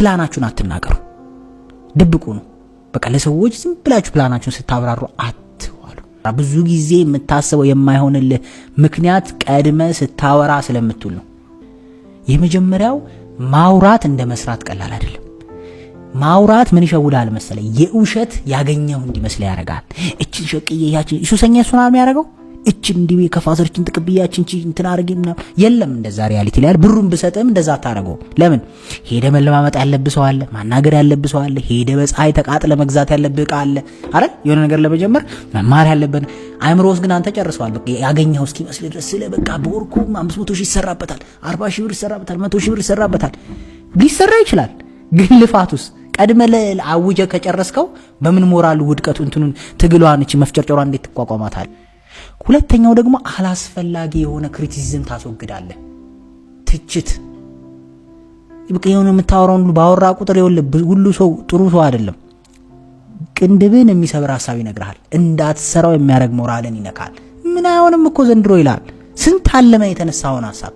ፕላናችሁን አትናገሩ፣ ድብቁ ነው። በቃ ለሰዎች ዝም ብላችሁ ፕላናችሁን ስታብራሩ አትዋሉ። ብዙ ጊዜ የምታስበው የማይሆንልህ ምክንያት ቀድመ ስታወራ ስለምትውል ነው። የመጀመሪያው ማውራት እንደ መስራት ቀላል አይደለም። ማውራት ምን ይሸውዳል መሰለ? የውሸት ያገኘው እንዲመስል ያረጋል። እቺን ሸቅዬ ያቺን ሱሰኛ እሱን ነው የሚያረጋው። እቺን እንዲህ ከፋዘርችን ተቀብያችን እንቺ እንትና አርገና የለም እንደዛ ሪያሊቲ ላይ ብሩን ብሰጥም እንደዛ ታረጋው። ለምን ሄደ መለማመጥ ያለብሰው አለ፣ ማናገር ያለብሰው አለ፣ ሄደ በፀሐይ ተቃጥለ መግዛት ያለብህ ቃል አረ የሆነ ነገር ለመጀመር መማር ያለብን አይምሮስ ግን አንተ ጨርሰዋል። በቃ ያገኘው እስኪ መስል ድረስ ስለ በቃ በወርኩ 500 ሺህ ይሰራበታል፣ 40 ሺህ ብር ይሰራበታል፣ 100 ሺህ ብር ይሰራበታል። ሊሰራ ይችላል፣ ግን ልፋቱስ ቀድመ ለአውጀ ከጨረስከው በምን ሞራል ውድቀቱ እንትኑን ትግሏን እቺ መፍጨርጨሯ እንዴት ተቋቋማታል? ሁለተኛው ደግሞ አላስፈላጊ የሆነ ክሪቲሲዝም ታስወግዳለህ። ትችት ይብቀ የሆነ የምታወራው ሁሉ ባወራ ቁጥር ሁሉ ሰው ጥሩ ሰው አይደለም። ቅንድብን የሚሰብር ሐሳብ ይነግራል፣ እንዳትሰራው የሚያረግ ሞራልን ይነካል። ምን አይሆንም እኮ ዘንድሮ ይላል። ስንት አለመ የተነሳውን ሐሳብ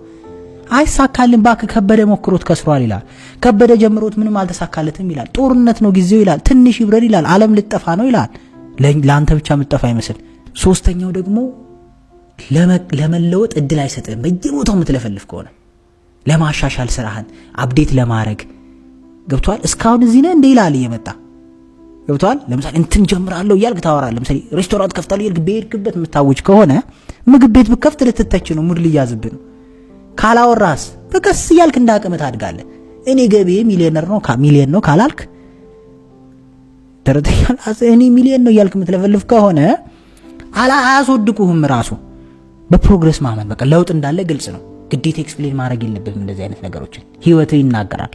አይሳካልን ባክ ከበደ ሞክሮት ከስሯል ይላል። ከበደ ጀምሮት ምንም አልተሳካለትም ይላል። ጦርነት ነው ጊዜው ይላል። ትንሽ ይብረድ ይላል። ዓለም ልጠፋ ነው ይላል። ለአንተ ብቻ የምትጠፋ አይመስል። ሶስተኛው ደግሞ ለመለወጥ እድል አይሰጥም። በየቦታው የምትለፈልፍ ከሆነ ለማሻሻል ስራህን አፕዴት ለማድረግ ገብቷል። እስካሁን እዚህ ነህ እንደ ይላል እየመጣ ገብቷል። ለምሳሌ እንትን ጀምራለሁ እያልክ ታወራለህ። ለምሳሌ ሬስቶራንት ከፍታለሁ እያልክ በሄድክበት የምታውጅ ከሆነ ምግብ ቤት ብከፍት ልትተች ነው፣ ሙድ ሊያዝብህ ነው። ካላወራስ በቀስ እያልክ እንዳቅምህ ታድጋለህ። እኔ ገቢ ሚሊዮነር ነው ሚሊዮን ነው ካላልክ ተረተኛል። እኔ ሚሊዮን ነው እያልክ የምትለፈልፍ ከሆነ አያስወድቁህም። ራሱ በፕሮግረስ ማመን በቃ ለውጥ እንዳለ ግልጽ ነው። ግዴታ ኤክስፕሌን ማድረግ የለብህም። እንደዚህ አይነት ነገሮችን ህይወትህ ይናገራል።